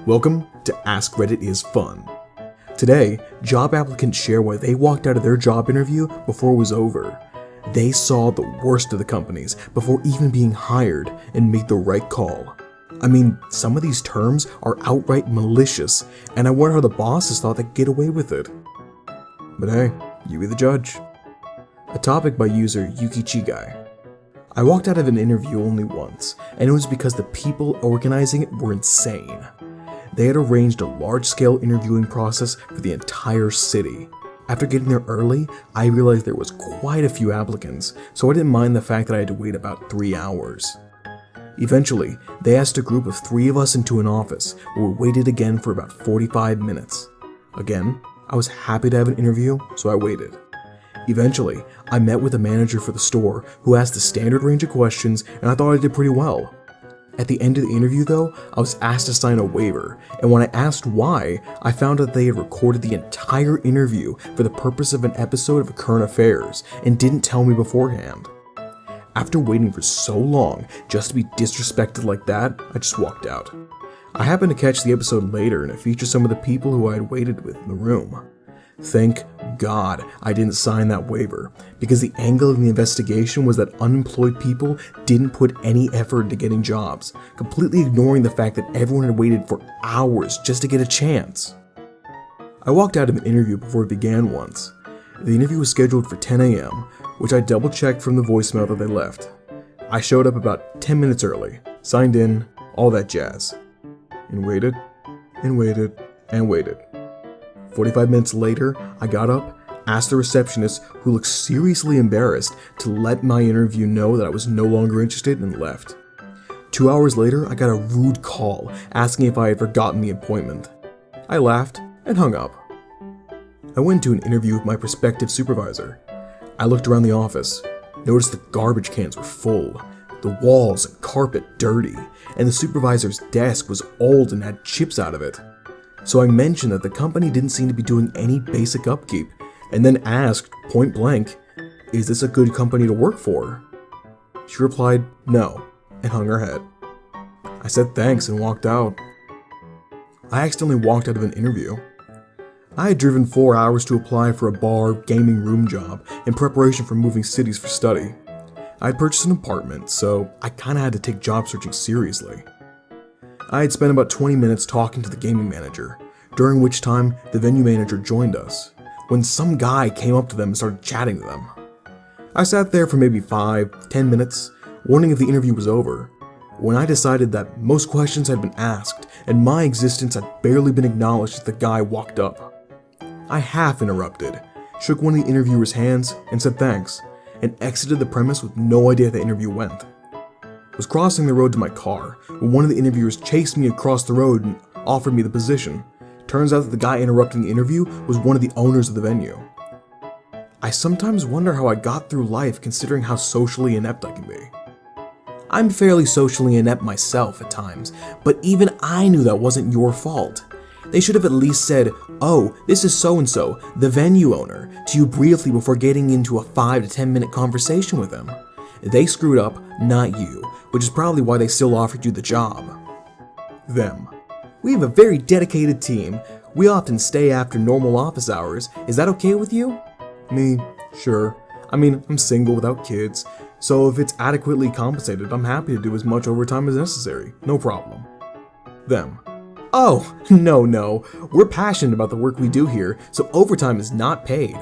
Welcome to AskReddit is Fun. Today, job applicants share why they walked out of their job interview before it was over. They saw the worst of the companies before even being hired and made the right call. I mean, some of these terms are outright malicious, and I wonder how the bosses thought they'd get away with it. But hey, you be the judge. A topic by user Yukichigai. I walked out of an interview only once, and it was because the people organizing it were insane. They had arranged a large-scale interviewing process for the entire city. After getting there early, I realized there was quite a few applicants, so I didn't mind the fact that I had to wait about 3 hours. Eventually, they asked a group of 3 of us into an office, where we waited again for about 45 minutes. Again, I was happy to have an interview, so I waited. Eventually, I met with a manager for the store who asked a standard range of questions, and I thought I did pretty well. At the end of the interview though, I was asked to sign a waiver, and when I asked why, I found out they had recorded the entire interview for the purpose of an episode of Current Affairs, and didn't tell me beforehand. After waiting for so long just to be disrespected like that, I just walked out. I happened to catch the episode later, and it featured some of the people who I had waited with in the room. Thank God I didn't sign that waiver, because the angle of the investigation was that unemployed people didn't put any effort into getting jobs, completely ignoring the fact that everyone had waited for hours just to get a chance. I walked out of an interview before it began once. The interview was scheduled for 10 a.m., which I double-checked from the voicemail that they left. I showed up about 10 minutes early, signed in, all that jazz. And waited, and waited, and waited. 45 minutes later, I got up, asked the receptionist, who looked seriously embarrassed, to let my interview know that I was no longer interested, and left. 2 hours later, I got a rude call asking if I had forgotten the appointment. I laughed and hung up. I went to an interview with my prospective supervisor. I looked around the office, noticed the garbage cans were full, the walls and carpet dirty, and the supervisor's desk was old and had chips out of it. So I mentioned that the company didn't seem to be doing any basic upkeep, and then asked, point blank, "Is this a good company to work for?" She replied, "No," and hung her head. I said thanks and walked out. I accidentally walked out of an interview. I had driven 4 hours to apply for a bar gaming room job in preparation for moving cities for study. I had purchased an apartment, so I kinda had to take job searching seriously. I had spent about 20 minutes talking to the gaming manager, during which time the venue manager joined us, when some guy came up to them and started chatting to them. I sat there for maybe 5-10 minutes, wondering if the interview was over, when I decided that most questions had been asked and my existence had barely been acknowledged as the guy walked up. I half interrupted, shook one of the interviewer's hands and said thanks, and exited the premise with no idea how the interview went. I was crossing the road to my car when one of the interviewers chased me across the road and offered me the position. Turns out that the guy interrupting the interview was one of the owners of the venue. I sometimes wonder how I got through life considering how socially inept I can be. I'm fairly socially inept myself at times, but even I knew that wasn't your fault. They should have at least said, "Oh, this is so-and-so, the venue owner," to you briefly before getting into a 5 to 10 minute conversation with them. They screwed up, not you, which is probably why they still offered you the job. Them. "We have a very dedicated team. We often stay after normal office hours. Is that okay with you?" Me. Sure. I mean, I'm single without kids, so if it's adequately compensated, I'm happy to do as much overtime as necessary. No problem. Them. "Oh, no. We're passionate about the work we do here, so overtime is not paid."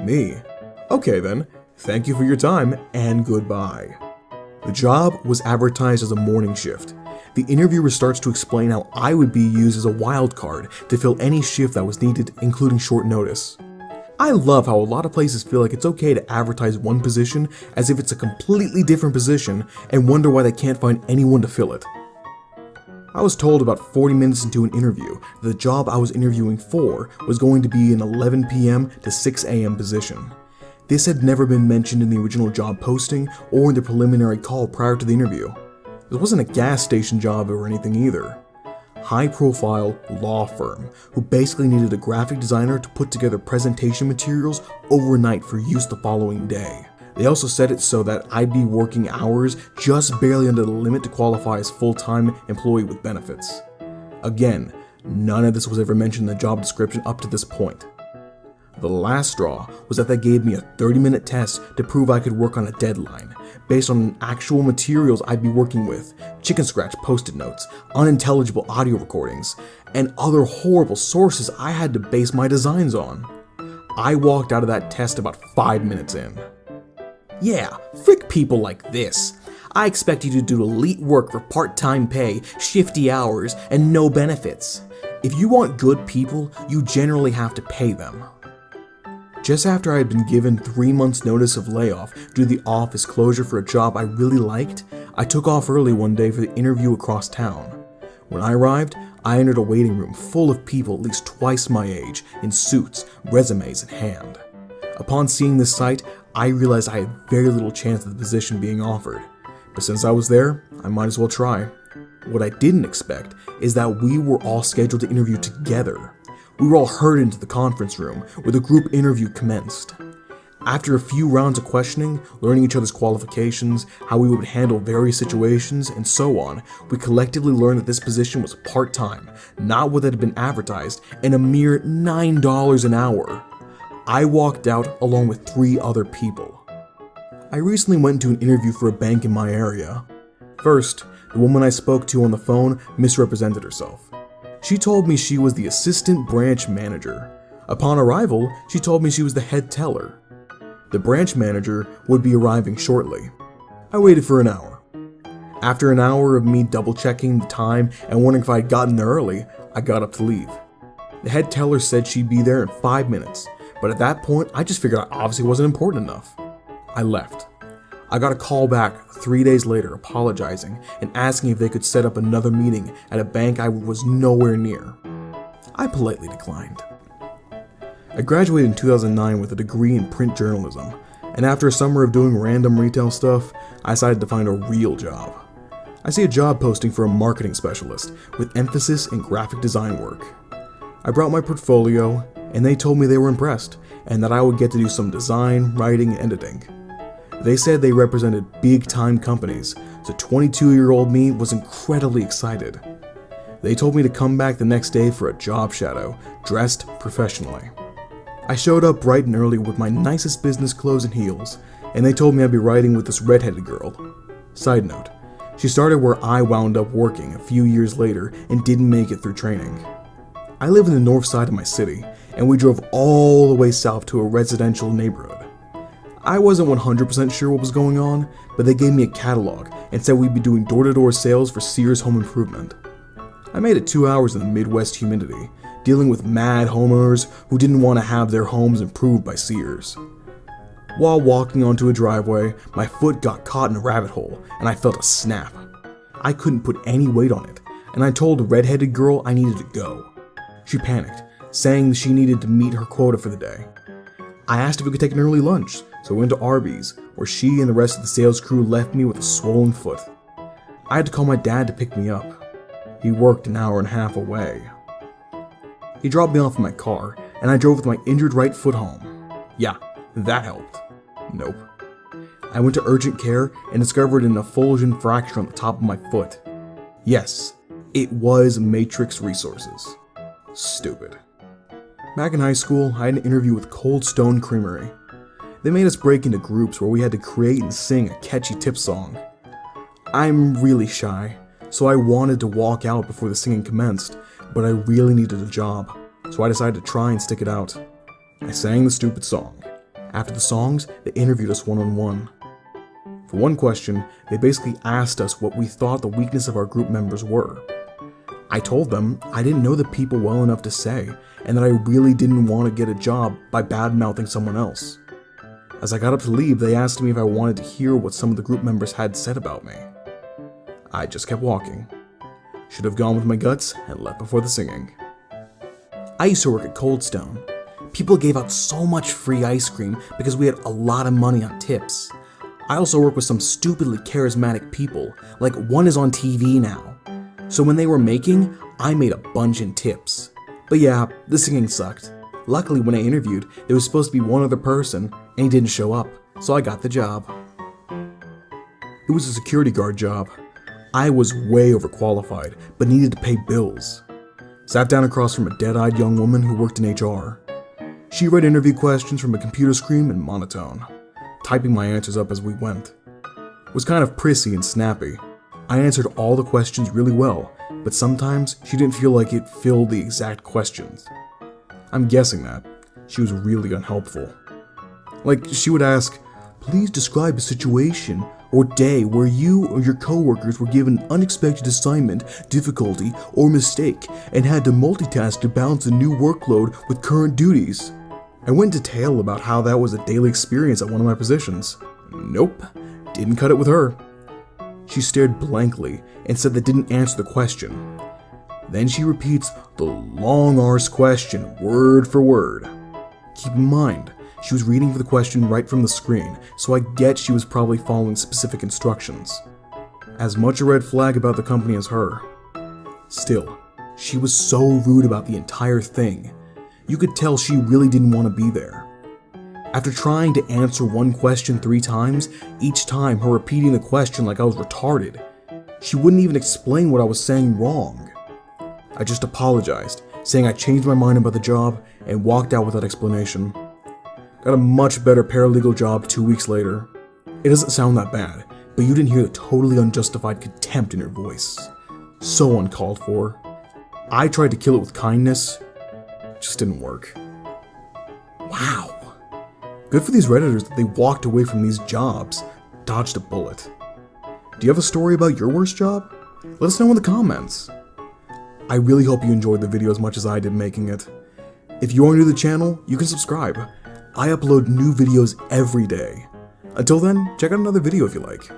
Me. "Okay then. Thank you for your time, and goodbye." The job was advertised as a morning shift. The interviewer starts to explain how I would be used as a wild card to fill any shift that was needed, including short notice. I love how a lot of places feel like it's okay to advertise one position as if it's a completely different position and wonder why they can't find anyone to fill it. I was told about 40 minutes into an interview that the job I was interviewing for was going to be an 11 p.m. to 6 a.m. position. This had never been mentioned in the original job posting or in the preliminary call prior to the interview. This wasn't a gas station job or anything either. High-profile law firm who basically needed a graphic designer to put together presentation materials overnight for use the following day. They also said it so that I'd be working hours just barely under the limit to qualify as full-time employee with benefits. Again, none of this was ever mentioned in the job description up to this point. The last straw was that they gave me a 30-minute test to prove I could work on a deadline, based on actual materials I'd be working with, chicken scratch post-it notes, unintelligible audio recordings, and other horrible sources I had to base my designs on. I walked out of that test about 5 minutes in. Yeah, frick people like this. I expect you to do elite work for part-time pay, shifty hours, and no benefits. If you want good people, you generally have to pay them. Just after I had been given 3 months notice of layoff due to the office closure for a job I really liked, I took off early one day for the interview across town. When I arrived, I entered a waiting room full of people at least twice my age, in suits, resumes in hand. Upon seeing this sight, I realized I had very little chance of the position being offered. But since I was there, I might as well try. What I didn't expect is that we were all scheduled to interview together. We were all herded into the conference room where the group interview commenced. After a few rounds of questioning, learning each other's qualifications, how we would handle various situations, and so on, we collectively learned that this position was part-time, not what had been advertised, and a mere $9 an hour. I walked out along with 3 other people. I recently went to an interview for a bank in my area. First, the woman I spoke to on the phone misrepresented herself. She told me she was the assistant branch manager. Upon arrival, she told me she was the head teller. The branch manager would be arriving shortly. I waited for an hour. After an hour of me double-checking the time and wondering if I had gotten there early, I got up to leave. The head teller said she'd be there in 5 minutes, but at that point, I just figured I obviously wasn't important enough. I left. I got a call back 3 days later apologizing and asking if they could set up another meeting at a bank I was nowhere near. I politely declined. I graduated in 2009 with a degree in print journalism, and after a summer of doing random retail stuff, I decided to find a real job. I see a job posting for a marketing specialist with emphasis in graphic design work. I brought my portfolio, and they told me they were impressed, and that I would get to do some design, writing, and editing. They said they represented big-time companies, so 22-year-old me was incredibly excited. They told me to come back the next day for a job shadow, dressed professionally. I showed up bright and early with my nicest business clothes and heels, and they told me I'd be writing with this redheaded girl. Side note, she started where I wound up working a few years later and didn't make it through training. I live in the north side of my city, and we drove all the way south to a residential neighborhood. I wasn't 100% sure what was going on, but they gave me a catalog and said we'd be doing door-to-door sales for Sears Home Improvement. I made it 2 hours in the Midwest humidity, dealing with mad homeowners who didn't want to have their homes improved by Sears. While walking onto a driveway, my foot got caught in a rabbit hole and I felt a snap. I couldn't put any weight on it, and I told the redheaded girl I needed to go. She panicked, saying she needed to meet her quota for the day. I asked if we could take an early lunch, so we went to Arby's, where she and the rest of the sales crew left me with a swollen foot. I had to call my dad to pick me up. He worked an hour and a half away. He dropped me off in my car, and I drove with my injured right foot home. Yeah, that helped. Nope. I went to urgent care and discovered an effulgent fracture on the top of my foot. Yes, it was Matrix Resources. Stupid. Back in high school, I had an interview with Cold Stone Creamery. They made us break into groups where we had to create and sing a catchy tip song. I'm really shy, so I wanted to walk out before the singing commenced, but I really needed a job, so I decided to try and stick it out. I sang the stupid song. After the songs, they interviewed us one-on-one. For one question, they basically asked us what we thought the weakness of our group members were. I told them I didn't know the people well enough to say, and that I really didn't want to get a job by bad-mouthing someone else. As I got up to leave, they asked me if I wanted to hear what some of the group members had said about me. I just kept walking. Should have gone with my guts and left before the singing. I used to work at Cold Stone. People gave out so much free ice cream because we had a lot of money on tips. I also work with some stupidly charismatic people, like one is on TV now. So when they were making, I made a bunch in tips. But yeah, the singing sucked. Luckily, when I interviewed, there was supposed to be one other person, and he didn't show up, so I got the job. It was a security guard job. I was way overqualified, but needed to pay bills. Sat down across from a dead-eyed young woman who worked in HR. She read interview questions from a computer screen in monotone, typing my answers up as we went. It was kind of prissy and snappy. I answered all the questions really well, but sometimes she didn't feel like it filled the exact questions. I'm guessing that. She was really unhelpful. Like, she would ask, "Please describe a situation or day where you or your coworkers were given an unexpected assignment, difficulty, or mistake and had to multitask to balance a new workload with current duties." I went into detail about how that was a daily experience at one of my positions. Nope, didn't cut it with her. She stared blankly and said that didn't answer the question. Then she repeats the long-arse question word for word. Keep in mind, she was reading for the question right from the screen, so I get she was probably following specific instructions. As much a red flag about the company as her. Still, she was so rude about the entire thing. You could tell she really didn't want to be there. After trying to answer one question 3 times, each time her repeating the question like I was retarded, she wouldn't even explain what I was saying wrong. I just apologized, saying I changed my mind about the job and walked out without explanation. Got a much better paralegal job 2 weeks later. It doesn't sound that bad, but you didn't hear the totally unjustified contempt in her voice. So uncalled for. I tried to kill it with kindness. Just didn't work. Wow. Good for these Redditors that they walked away from these jobs, dodged a bullet. Do you have a story about your worst job? Let us know in the comments. I really hope you enjoyed the video as much as I did making it. If you are new to the channel, you can subscribe. I upload new videos every day. Until then, check out another video if you like.